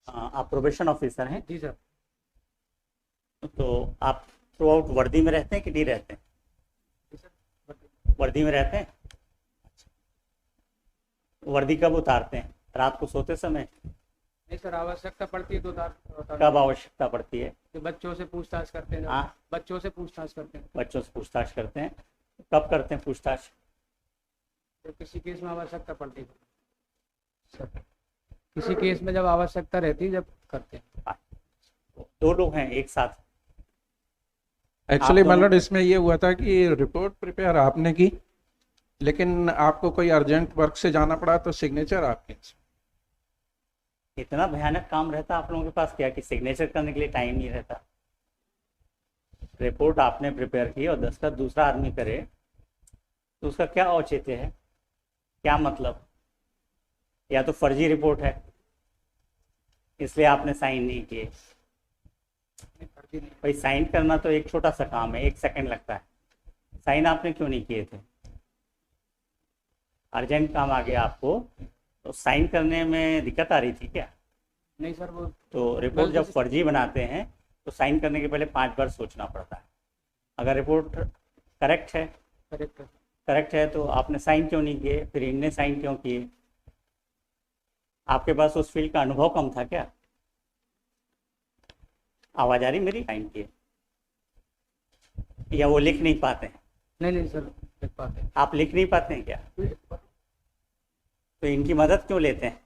आप probation officer हैं? जी sir. तो आप थ्रू आउट वर्दी में रहते हैं कि नहीं रहते हैं? जी सर। वर्दी में रहते हैं। वर्दी कब उतारते हैं? रात को सोते समय? नहीं सर, आवश्यकता पड़ती है तो कब आवश्यकता पड़ती है? कि बच्चों से पूछताछ करते हैं हाँ, बच्चों से पूछताछ करते हैं। बच्चों से पूछताछ करते हैं। कब करते हैं पूछताछ? तो किसी केस में आवश्यकता पड़ती है सर, किसी केस में जब आवश्यकता रहती है जब करते हैं। हाँ, दो लोग हैं एक साथ? एक्चुअली दोनों- मतलब इसमें ये हुआ था कि रिपोर्ट प्रिपेयर आपने की, लेकिन आपको कोई अर्जेंट वर्क से जाना पड़ा तो सिग्नेचर आपके। इतना भयानक काम रहता आप लोगों के पास क्या कि सिग्नेचर करने के लिए टाइम नहीं रहता? रिपोर्ट आपने प्रिपेयर की और दस्तखत दूसरा आदमी करे तो उसका क्या औचित्य है? क्या मतलब? या तो फर्जी रिपोर्ट है इसलिए आपने साइन नहीं किए। भाई साइन करना तो एक छोटा सा काम है, 1 सेकंड लगता है। साइन आपने क्यों नहीं किए थे? अर्जेंट काम आ गया आपको तो साइन करने में दिक्कत आ रही थी क्या? नहीं सर, वो तो रिपोर्ट जब फर्जी बनाते हैं तो साइन करने के पहले 5 बार सोचना पड़ता है। अगर रिपोर्ट करेक्ट है करेक्ट है। करेक्ट है तो आपने साइन क्यों नहीं किए? फिर इनने साइन क्यों किए? आपके पास उस फील्ड का अनुभव कम था क्या? आवाज आ रही मेरी? साइन किए या वो लिख नहीं पाते हैं? नहीं सर, लिख पाते हैं। आप लिख नहीं पाते हैं क्या? तो इनकी मदद क्यों लेते हैं?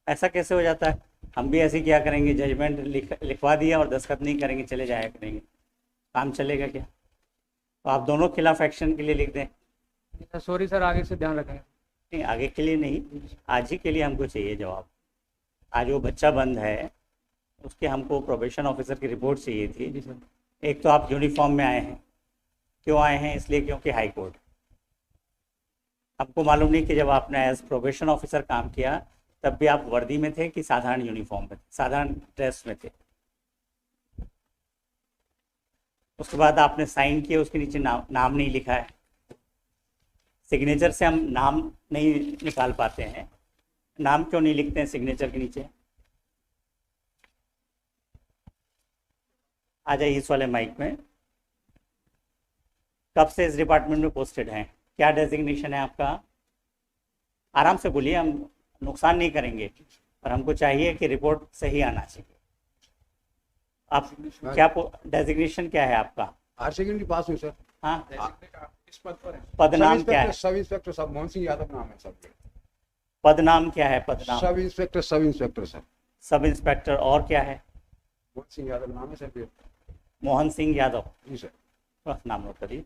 ऐसा कैसे हो जाता है? हम भी ऐसे क्या करेंगे, जजमेंट लिखवा दिया और दस्तखत नहीं करेंगे, चले जाया करेंगे, काम चलेगा क्या? तो आप दोनों खिलाफ एक्शन के लिए लिख दें। सॉरी सर, आगे से ध्यान रखेंगे। नहीं, आगे के लिए नहीं, आज ही के लिए हमको चाहिए जवाब। आज वो बच्चा बंद है, उसके हमको प्रोबेशन ऑफिसर की रिपोर्ट चाहिए थी। जी सर। एक तो आप यूनिफॉर्म में आए हैं, क्यों आए हैं? इसलिए क्योंकि हाई कोर्ट। आपको मालूम नहीं कि जब आपने एज प्रोबेशन ऑफिसर काम किया तब भी आप वर्दी में थे कि साधारण यूनिफॉर्म में थे, साधारण ड्रेस में थे? उसके बाद आपने साइन किए, उसके नीचे नाम नहीं लिखा है। सिग्नेचर से हम नाम नहीं निकाल पाते हैं। नाम क्यों नहीं लिखते हैं सिग्नेचर के नीचे? आ जाइए इस वाले माइक में। कब से इस डिपार्टमेंट में पोस्टेड हैं? क्या डेजिग्नेशन है आपका? आराम से बोलिए, हम नुकसान नहीं करेंगे, पर हमको चाहिए कि रिपोर्ट सही आना चाहिए। आप क्या डेजिग्नेशन क्या है आपका? हायर सेकेंडरी पास हूँ सर। हाँ, इस पद पर है। पद नाम क्या है? सब इंस्पेक्टर साहब, मोहन सिंह यादव नाम है सर। पद नाम क्या है? पद नाम sub inspector sir. Sub inspector. और क्या है? मोहन सिंह यादव नाम है सर। मोहन सिंह यादव। जी सर। बस नाम नोट करिए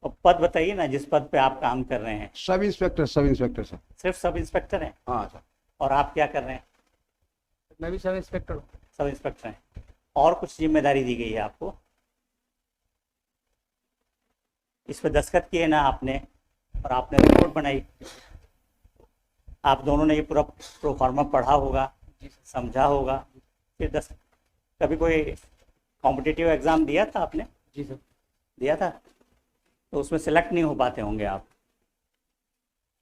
और पद बताइए ना जिस पद पे आप काम कर रहे हैं। Sub inspector sir. सिर्फ सब इंस्पेक्टर हैं? हाँ सर। और आप क्या कर रहे हैं? मैं भी सब इंस्पेक्टर हूँ। सब इंस्पेक्टर हैं। और कुछ जिम्मेदारी दी गई है आपको? इस पे दस्तखत किए ना आपने, और आपने रिपोर्ट बनाई। आप दोनों ने ये पूरा प्रोफार्मा पढ़ा होगा, समझा होगा। फिर कभी कोई कॉम्पिटिटिव एग्ज़ाम दिया था आपने? जी सर। दिया था? तो उसमें सेलेक्ट नहीं हो पाते होंगे आप।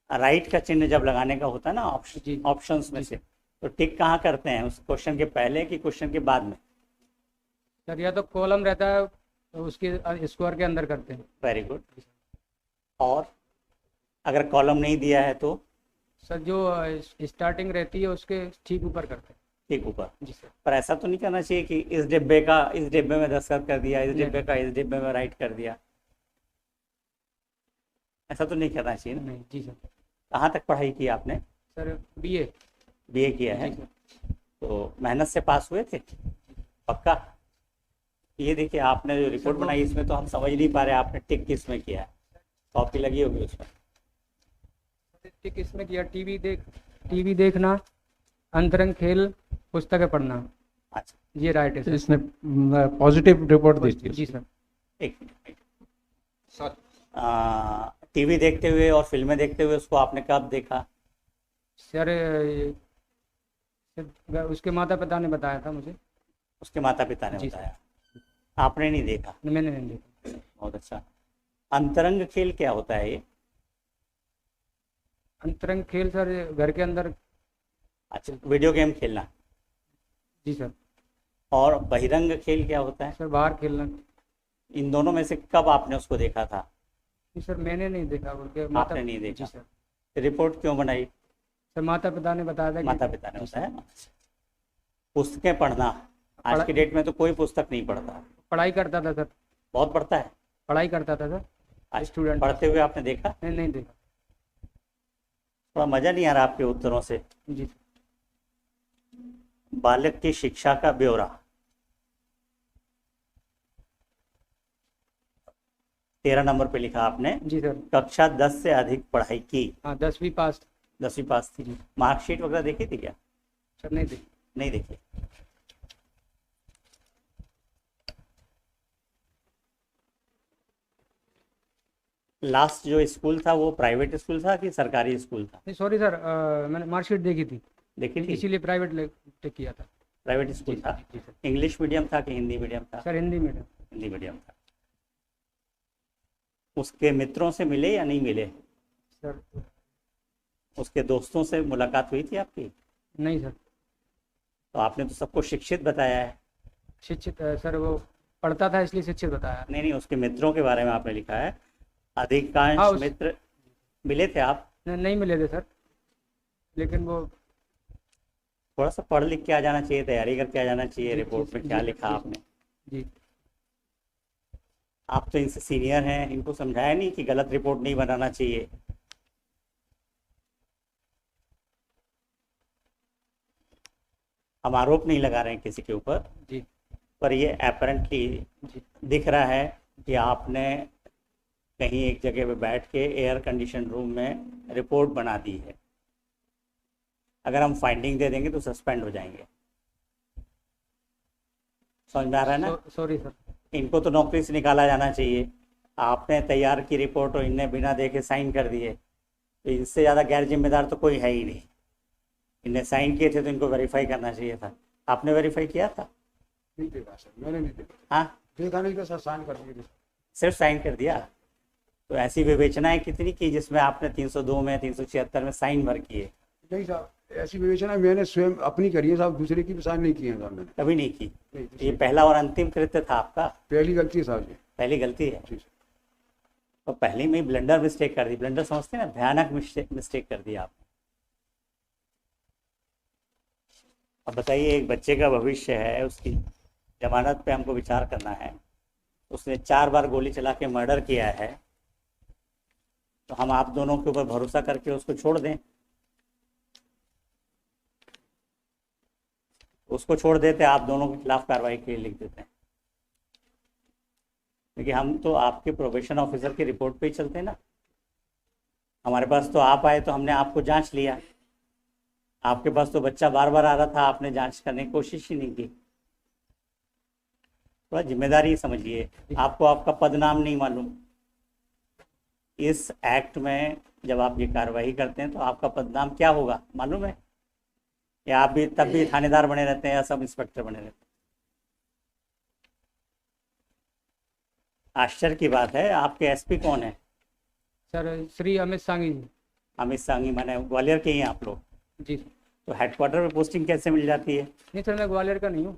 राइट का चिन्ह जब लगाने का होता है ना जी। ऑप्शंस में से, तो टिक कहाँ करते हैं? उस क्वेश्चन के पहले कि क्वेश्चन के बाद में? सर, या तो कॉलम रहता है तो उसके स्क्वायर के अंदर करते हैं। Very good. और अगर कॉलम नहीं दिया है तो? सर, जो स्टार्टिंग रहती है उसके ठीक ऊपर करते हैं। ठीक ऊपर। जी सर। पर ऐसा तो नहीं करना चाहिए कि इस डिब्बे का इस डिब्बे में दस्तखत कर दिया, इस नहीं। डिब्बे का इस डिब्बे में राइट कर दिया। ऐसा तो नहीं करना चाहिए ना? नहीं। जी सर। कहाँ तक पढ़ाई की आपने? Sir, BA. बीए किया है? जी सर। तो मेहनत से पास हुए थे पक्का? ये देखिए, आपने जो रिपोर्ट बनाई इसमें तो हम समझ नहीं पा रहे आपने टिक किस में किया है। कॉपी लगी होगी उसमें। टिक इसमें किया, टीवी देखना, अंतरंग खेल, पुस्तकें पढ़ना। अच्छा, ये राइट है तो सर। इसने पॉजिटिव रिपोर्ट दी थी। जी सर। एक मिनट। टीवी देखते हुए और फिल्में देखते हुए उसको आपने कब देखा? सर, उसके माता पिता ने बताया था मुझे। उसके माता पिता ने जी सर। बताया, आपने नहीं देखा? मैंने नहीं देखा। बहुत अच्छा। अंतरंग खेल क्या होता है ये? अंतरंग खेल सर घर के अंदर। अच्छा, वीडियो गेम खेलना। जी सर। और बहिरंग खेल क्या होता है? सर बाहर खेलना। इन दोनों में से कब आपने उसको देखा था? जी सर, मैंने नहीं देखा, उनके आपने नहीं देखा? जी सर। रिपोर्ट क्यों बनाई? सर माता पिता ने बताया था कि माता पिता ने जी बताया। सर। पुस्तकें पढ़ना, आज पढ़ा- की डेट में तो कोई पुस्तक नहीं पढ़ता। पढ़ाई करता था सर। बहुत पढ़ता है। पढ़ाई करता था सर। आज स्टूडेंट। पढ़ते हुए आपने देखा? नहीं देखा। थोड़ा मजा नहीं आ रहा आपके उत्तरों से। जी। बालक की शिक्षा का ब्यौरा, 13 नंबर पे लिखा आपने। जी सर। कक्षा 10 से अधिक पढ़ाई की। हाँ 10वीं पास। 10वीं पास थी। मार्कशीट वगैरह देखी थी क्या? सर नहीं देखी। नहीं देखी। लास्ट जो स्कूल था वो प्राइवेट स्कूल था कि सरकारी स्कूल था? नहीं सॉरी सर, मैंने मार्कशीट देखी थी, देखी थी? इसीलिए प्राइवेट किया था। प्राइवेट स्कूल था। जी सर। इंग्लिश मीडियम था कि हिंदी मीडियम था? Sir Hindi medium. Hindi medium था। उसके मित्रों से मिले या नहीं मिले? सर उसके दोस्तों से मुलाकात हुई थी आपकी? नहीं सर। तो आपने तो सबको शिक्षित बताया है। शिक्षित सर वो पढ़ता था इसलिए शिक्षित बताया। नहीं नहीं, उसके मित्रों के बारे में आपने लिखा है। अधिकांश हाँ, मित्र मिले थे आप? नहीं मिले थे सर, लेकिन वो थोड़ा सा पढ़ लिख के आ जाना चाहिए, तैयारी करके आ जाना चाहिए। रिपोर्ट में क्या लिखा आपने? जी। आप तो इनसे सीनियर हैं, इनको समझाया नहीं कि गलत रिपोर्ट नहीं बनाना चाहिए? हम आरोप नहीं लगा रहे हैं किसी के ऊपर, जी। पर ये अपरेंटली जी। दिख रहा है कि आपने कहीं एक जगह पे बैठ के एयर कंडीशन रूम में रिपोर्ट बना दी है। अगर हम फाइंडिंग दे देंगे तो सस्पेंड हो जाएंगे। समझ में आ रहा है ना? Sorry sir. इनको तो नौकरी से निकाला जाना चाहिए। आपने तैयार की रिपोर्ट और इनने बिना देखे साइन कर दिए, तो इनसे ज़्यादा गैर जिम्मेदार तो कोई है ही नहीं। इनने साइन किए थे तो इनको वेरीफाई करना चाहिए था। आपने वेरीफाई किया था? नहीं देखा सर, मैंने नहीं देखा। हाँ, देखा नहीं तो सर साइन कर दिए थे। सिर्फ साइन कर दिया। तो ऐसी विवेचनाएं कितनी की जिसमें आपने 302 में 376 में साइन भर किए? नहीं साहब, ऐसी विवेचना मैंने स्वयं अपनी करी है साहब, दूसरे की भी साइन नहीं किए हैं साहब मैंने। कभी नहीं की? नहीं, ये पहला और अंतिम कृत्य था आपका? पहली गलती है साहब जी। पहली गलती है। जी सर। तो पहले में ब्लंडर मिस्टेक कर दी। ब्लंडर समझते हैं ना, भयानक मिस्टेक कर दिया आपने। अब बताइए, एक बच्चे का भविष्य है, उसकी जमानत पे हमको विचार करना है। उसने 4 बार गोली चला के मर्डर किया है, तो हम आप दोनों के ऊपर भरोसा करके उसको छोड़ दें? उसको छोड़ देते, आप दोनों के खिलाफ कार्रवाई के लिए लिख देते हैं। क्योंकि हम तो आपके प्रोबेशन ऑफिसर की रिपोर्ट पे ही चलते हैं ना। हमारे पास तो आप आए तो हमने आपको जांच लिया। आपके पास तो बच्चा बार बार आ रहा था, आपने जांच करने की कोशिश ही नहीं की। थोड़ा जिम्मेदारी समझिए। आपको आपका पदनाम नहीं मालूम। इस एक्ट में जब आप ये कार्रवाई करते हैं तो आपका पदनाम क्या होगा मालूम है? या आप भी तब भी थानेदार बने रहते हैं या सब इंस्पेक्टर बने रहते हैं? आश्चर्य की बात है, आपके एसपी कौन है? सर श्री अमित सांगी जी। अमित सांगी, माने ग्वालियर के ही हैं आप लोग? जी। तो हेडक्वार्टर में पोस्टिंग कैसे मिल जाती है? नहीं सर, मैं ग्वालियर का नहीं हूँ।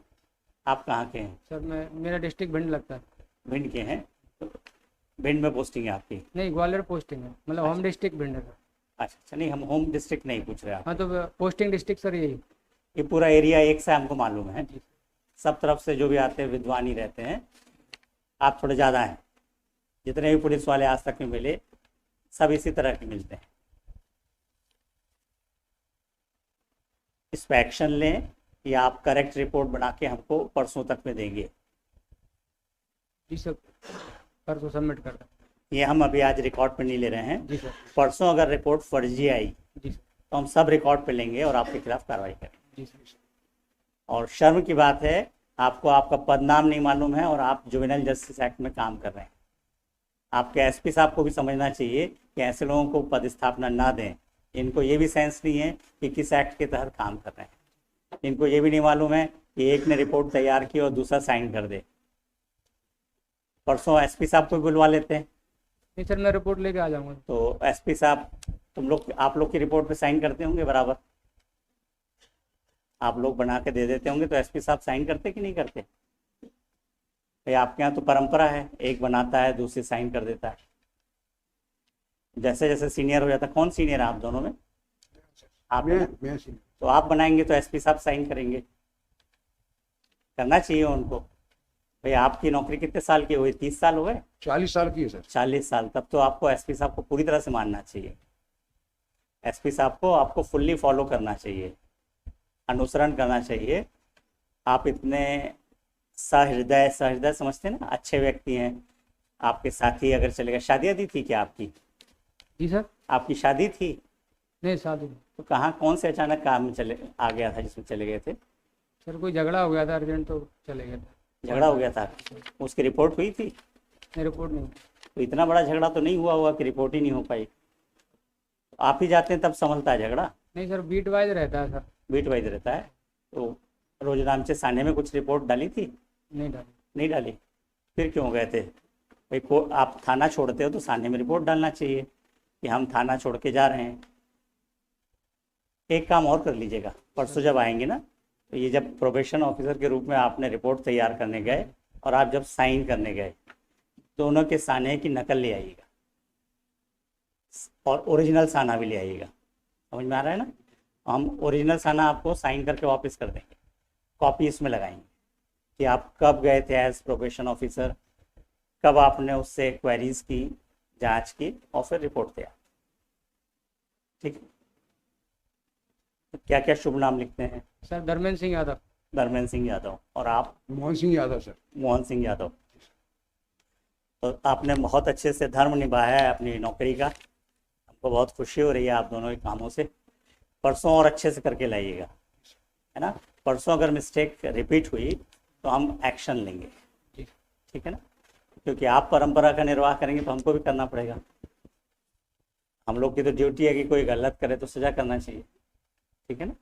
आप कहाँ के हैं? सर मेरा डिस्ट्रिक्ट भिंड लगता है। भिंड के हैं? तो भिंड में पोस्टिंग है आपकी? नहीं, ग्वालियर पोस्टिंग है, मतलब होम डिस्ट्रिक्ट भिंड है सर। अच्छा, नहीं हम होम डिस्ट्रिक्ट नहीं पूछ रहे आप। हाँ तो पोस्टिंग डिस्ट्रिक्ट सर यही। ये पूरा एरिया एक से हमको मालूम है। जी। सब तरफ से जो भी आते हैं विद्वान ही रहते हैं। आप थोड़े ज़्यादा हैं। जितने भी पुलिस वाले आज तक में मिले सब इसी तरह के मिलते हैं। इस पर एक्शन लें या आप करेक्ट रिपोर्ट बना के हमको परसों तक में देंगे? जी सर, परसों सबमिट कर दें। ये हम अभी आज रिकॉर्ड पे नहीं ले रहे हैं। जी सर। परसों अगर रिपोर्ट फर्जी आई जी सर। तो हम सब रिकॉर्ड पे लेंगे और आपके खिलाफ कार्रवाई करेंगे। जी सर। और शर्म की बात है, आपको आपका पदनाम नहीं मालूम है और आप जुवेनाइल जस्टिस एक्ट में काम कर रहे हैं। आपके एसपी साहब को भी समझना चाहिए कि ऐसे लोगों को पदस्थापना ना दें। इनको ये भी सेंस नहीं है कि किस एक्ट के तहत काम कर रहे हैं। इनको ये भी नहीं मालूम है कि एक ने रिपोर्ट तैयार की और दूसरा साइन कर दे। परसों एसपी साहब को भी बुलवा लेते हैं। नहीं सर, मैं रिपोर्ट लेके आ जाऊँगा। तो एसपी साहब आप लोग की रिपोर्ट पे साइन करते होंगे बराबर, आप लोग बना के दे देते होंगे, तो एसपी साहब साइन करते कि नहीं करते? भाई आपके यहाँ तो परंपरा है, एक बनाता है दूसरी साइन कर देता है। जैसे जैसे सीनियर हो जाता है, कौन सीनियर है आप दोनों में? आप हैं ना? मैं सी- तो आप बनाएंगे तो एसपी साहब साइन करेंगे, करना चाहिए उनको। भाई आपकी नौकरी कितने साल की हुई? 30 साल हो गए? 40 साल की है सर। 40 साल, तब तो आपको एसपी साहब को पूरी तरह से मानना चाहिए। एसपी साहब को आपको फुल्ली फॉलो करना चाहिए, अनुसरण करना चाहिए। आप इतने सहृदय समझते हैं ना, अच्छे व्यक्ति हैं। आपके साथी अगर चले गए, शादी आदि थी क्या आपकी? जी सर। आपकी शादी थी? नहीं शादी नहीं। तो कहाँ, कौन से अचानक काम में चले आ गया था जिसमें चले गए थे? सर कोई झगड़ा हो गया था अर्जेंट, तो चले गए थे। झगड़ा हो गया था, उसकी रिपोर्ट हुई थी? नहीं रिपोर्ट नहीं। तो इतना बड़ा झगड़ा तो नहीं हुआ कि रिपोर्ट ही नहीं हो पाई। आप ही जाते हैं तब संभलता है झगड़ा? नहीं सर बीट वाइज रहता है सर। बीट वाइज रहता है। तो रोजनामचे थाने में कुछ रिपोर्ट डाली थी? नहीं डाली। नहीं डाली? फिर क्यों गए थे? भाई को आप थाना छोड़ते हो तो थाने में रिपोर्ट डालना चाहिए कि हम थाना छोड़ के जा रहे हैं। एक काम और कर लीजिएगा, परसों जब आएंगे ना, तो ये जब प्रोबेशन ऑफिसर के रूप में आपने रिपोर्ट तैयार करने गए और आप जब साइन करने गए, दोनों के साने की नकल ले आइएगा और ओरिजिनल साना भी ले आइएगा। समझ में आ रहा है ना? हम ओरिजिनल साना आपको साइन करके वापस कर देंगे, कॉपी इसमें लगाएंगे कि आप कब गए थे एज प्रोबेशन ऑफिसर, कब आपने उससे क्वेरीज की, जांच की और फिर रिपोर्ट दिया। ठीक है? क्या क्या शुभ नाम लिखते हैं? सर धर्मेंद्र सिंह यादव। धर्मेंद्र सिंह यादव। और आप? मोहन सिंह यादव सर। मोहन सिंह यादव। तो आपने बहुत अच्छे से धर्म निभाया है अपनी नौकरी का, हमको बहुत खुशी हो रही है आप दोनों के कामों से। परसों और अच्छे से करके लाइएगा, है ना? परसों अगर मिस्टेक रिपीट हुई तो हम एक्शन लेंगे, ठीक है ना? क्योंकि आप परंपरा का निर्वाह करेंगे तो हमको भी करना पड़ेगा। हम लोग की तो ड्यूटी है कि कोई गलत करे तो सजा करना चाहिए, ठीक है ना?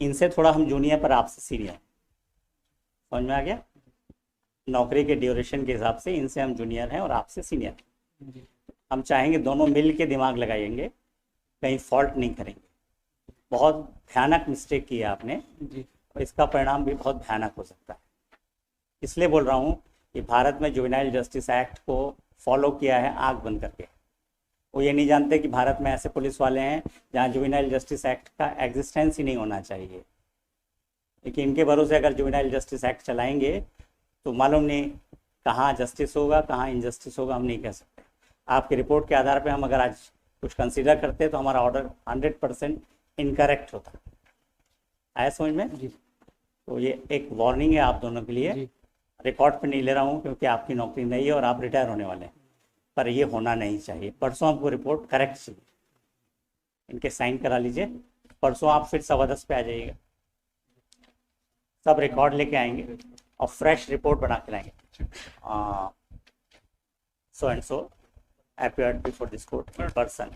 इनसे थोड़ा हम जूनियर पर आपसे सीनियर, समझ में आ गया? नौकरी के ड्यूरेशन के हिसाब से इनसे हम जूनियर हैं और आपसे सीनियर। जी। हम चाहेंगे दोनों मिल के दिमाग लगाएंगे, कहीं फॉल्ट नहीं करेंगे। बहुत भयानक मिस्टेक की है आपने जी। और इसका परिणाम भी बहुत भयानक हो सकता है। इसलिए बोल रहा हूँ कि भारत में जुवेनाइल जस्टिस एक्ट को फॉलो किया है आंख बंद करके। वो ये नहीं जानते कि भारत में ऐसे पुलिस वाले हैं जहाँ जुवेनाइल जस्टिस एक्ट का एग्जिस्टेंस ही नहीं होना चाहिए। लेकिन इनके भरोसे अगर जुवेनाइल जस्टिस एक्ट चलाएंगे तो मालूम नहीं कहाँ जस्टिस होगा, कहाँ इनजस्टिस होगा, हम नहीं कह सकते। आपकी रिपोर्ट के आधार पे हम अगर आज कुछ कंसीडर करते तो हमारा ऑर्डर 100% इनकरेक्ट होता। आया समझ में? जी। तो ये एक वार्निंग है आप दोनों के लिए। जी। रिकॉर्ड पे नहीं ले रहा हूँ क्योंकि आपकी नौकरी नहीं है और आप रिटायर होने वाले हैं, पर ये होना नहीं चाहिए। परसों आपको रिपोर्ट करेक्ट चाहिए, इनके साइन करा लीजिए। परसों आप फिर 10:15 पे आ जाइएगा, सब रिकॉर्ड लेके आएंगे और फ्रेश रिपोर्ट बना के लाएंगे। So and so appeared before this court in person.